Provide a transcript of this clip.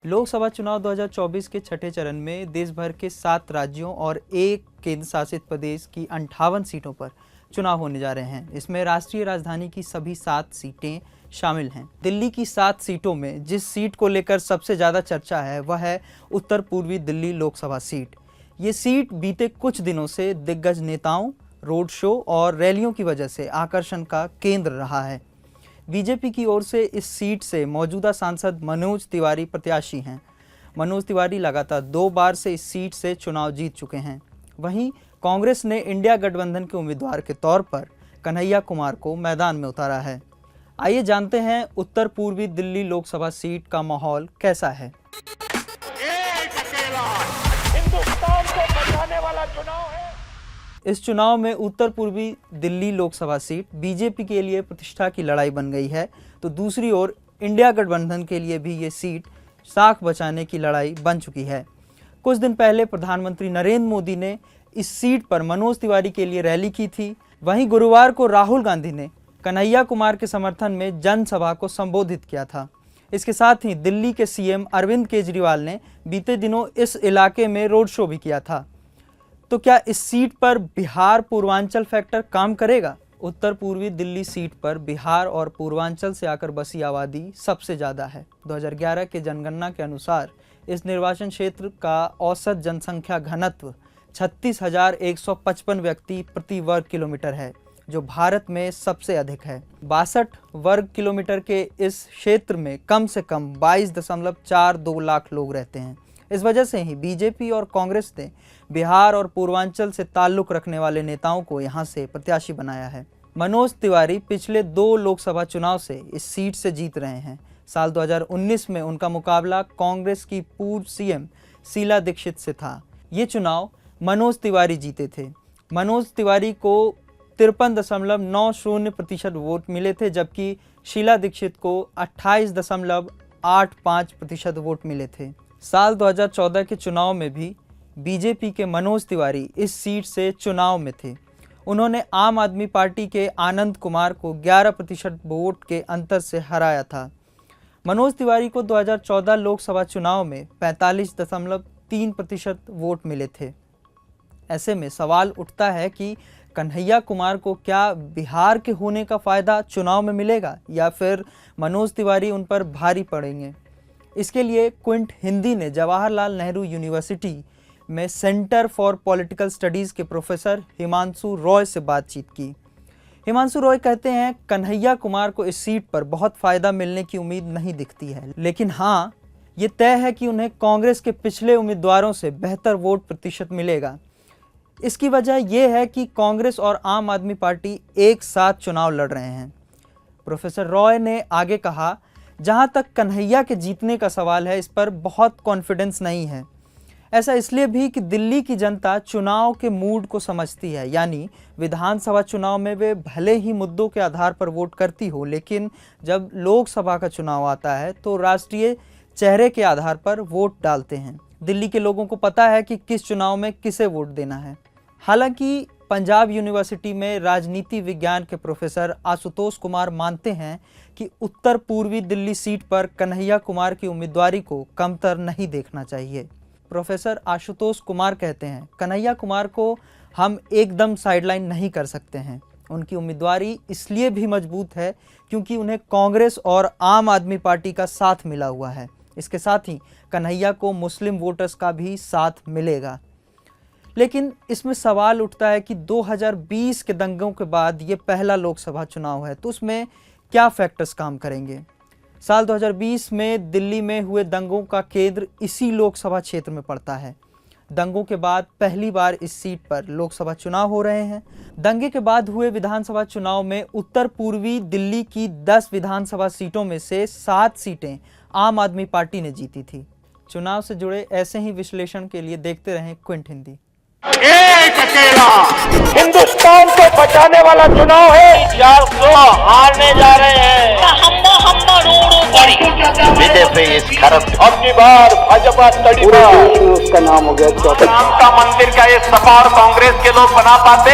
लोकसभा चुनाव 2024 के छठे चरण में देश भर के 7 राज्यों और एक केंद्र शासित प्रदेश की 58 सीटों पर चुनाव होने जा रहे हैं। इसमें राष्ट्रीय राजधानी की सभी 7 सीटें शामिल हैं। दिल्ली की 7 सीटों में जिस सीट को लेकर सबसे ज़्यादा चर्चा है वह है उत्तर पूर्वी दिल्ली लोकसभा सीट। ये सीट बीते कुछ दिनों से दिग्गज नेताओं, रोड शो और रैलियों की वजह से आकर्षण का केंद्र रहा है। बीजेपी की ओर से इस सीट से मौजूदा सांसद मनोज तिवारी प्रत्याशी हैं। मनोज तिवारी लगातार 2 बार से इस सीट से चुनाव जीत चुके हैं। वहीं कांग्रेस ने इंडिया गठबंधन के उम्मीदवार के तौर पर कन्हैया कुमार को मैदान में उतारा है। आइए जानते हैं उत्तर पूर्वी दिल्ली लोकसभा सीट का माहौल कैसा है। एक अकेला हिंदुस्तान को बचाने वाला चुनाव है। इस चुनाव में उत्तर पूर्वी दिल्ली लोकसभा सीट बीजेपी के लिए प्रतिष्ठा की लड़ाई बन गई है, तो दूसरी ओर इंडिया गठबंधन के लिए भी ये सीट साख बचाने की लड़ाई बन चुकी है। कुछ दिन पहले प्रधानमंत्री नरेंद्र मोदी ने इस सीट पर मनोज तिवारी के लिए रैली की थी। वहीं गुरुवार को राहुल गांधी ने कन्हैया कुमार के समर्थन में जनसभा को संबोधित किया था। इसके साथ ही दिल्ली के सीएम अरविंद केजरीवाल ने बीते दिनों इस इलाके में रोड शो भी किया था। तो क्या इस सीट पर बिहार पूर्वांचल फैक्टर काम करेगा? उत्तर पूर्वी दिल्ली सीट पर बिहार और पूर्वांचल से आकर बसी आबादी सबसे ज़्यादा है। 2011 के जनगणना के अनुसार इस निर्वाचन क्षेत्र का औसत जनसंख्या घनत्व 36,155 व्यक्ति प्रति वर्ग किलोमीटर है, जो भारत में सबसे अधिक है। 62 वर्ग किलोमीटर के इस क्षेत्र में कम से कम 22.42 लाख लोग रहते हैं। इस वजह से ही बीजेपी और कांग्रेस ने बिहार और पूर्वांचल से ताल्लुक रखने वाले नेताओं को यहां से प्रत्याशी बनाया है। मनोज तिवारी पिछले 2 लोकसभा चुनाव से इस सीट से जीत रहे हैं। साल 2019 में उनका मुकाबला कांग्रेस की पूर्व सीएम शीला दीक्षित से था। ये चुनाव मनोज तिवारी जीते थे। मनोज तिवारी को 53.90% वोट मिले थे, जबकि शीला दीक्षित को 28.85% वोट मिले थे। साल 2014 के चुनाव में भी बीजेपी के मनोज तिवारी इस सीट से चुनाव में थे। उन्होंने आम आदमी पार्टी के आनंद कुमार को 11% वोट के अंतर से हराया था। मनोज तिवारी को 2014 लोकसभा चुनाव में 45.3% वोट मिले थे। ऐसे में सवाल उठता है कि कन्हैया कुमार को क्या बिहार के होने का फ़ायदा चुनाव में मिलेगा या फिर मनोज तिवारी उन पर भारी पड़ेंगे। इसके लिए क्विंट हिंदी ने जवाहरलाल नेहरू यूनिवर्सिटी में सेंटर फॉर पॉलिटिकल स्टडीज़ के प्रोफेसर हिमांशु रॉय से बातचीत की। हिमांशु रॉय कहते हैं कन्हैया कुमार को इस सीट पर बहुत फ़ायदा मिलने की उम्मीद नहीं दिखती है, लेकिन हाँ, ये तय है कि उन्हें कांग्रेस के पिछले उम्मीदवारों से बेहतर वोट प्रतिशत मिलेगा। इसकी वजह यह है कि कांग्रेस और आम आदमी पार्टी एक साथ चुनाव लड़ रहे हैं। प्रोफेसर रॉय ने आगे कहा, जहां तक कन्हैया के जीतने का सवाल है, इस पर बहुत कॉन्फिडेंस नहीं है। ऐसा इसलिए भी कि दिल्ली की जनता चुनाव के मूड को समझती है, यानी विधानसभा चुनाव में वे भले ही मुद्दों के आधार पर वोट करती हो, लेकिन जब लोकसभा का चुनाव आता है तो राष्ट्रीय चेहरे के आधार पर वोट डालते हैं। दिल्ली के लोगों को पता है कि किस चुनाव में किसे वोट देना है। हालांकि पंजाब यूनिवर्सिटी में राजनीति विज्ञान के प्रोफेसर आशुतोष कुमार मानते हैं कि उत्तर पूर्वी दिल्ली सीट पर कन्हैया कुमार की उम्मीदवारी को कमतर नहीं देखना चाहिए। प्रोफेसर आशुतोष कुमार कहते हैं, कन्हैया कुमार को हम एकदम साइडलाइन नहीं कर सकते हैं। उनकी उम्मीदवारी इसलिए भी मजबूत है क्योंकि उन्हें कांग्रेस और आम आदमी पार्टी का साथ मिला हुआ है। इसके साथ ही कन्हैया को मुस्लिम वोटर्स का भी साथ मिलेगा। लेकिन इसमें सवाल उठता है कि 2020 के दंगों के बाद ये पहला लोकसभा चुनाव है, तो उसमें क्या फैक्टर्स काम करेंगे। साल 2020 में दिल्ली में हुए दंगों का केंद्र इसी लोकसभा क्षेत्र में पड़ता है। दंगों के बाद पहली बार इस सीट पर लोकसभा चुनाव हो रहे हैं। दंगे के बाद हुए विधानसभा चुनाव में उत्तर पूर्वी दिल्ली की 10 विधानसभा सीटों में से 7 सीटें आम आदमी पार्टी ने जीती थी। चुनाव से जुड़े ऐसे ही विश्लेषण के लिए देखते रहें क्विंट हिंदी। एक अकेला हिंदुस्तान को बचाने वाला चुनाव है। हारने जा रहे हैं। अब की बार भाजपा तड़ीपा, उसका नाम हो गया राम का मंदिर का ये सपा और कांग्रेस के लोग बना पाते।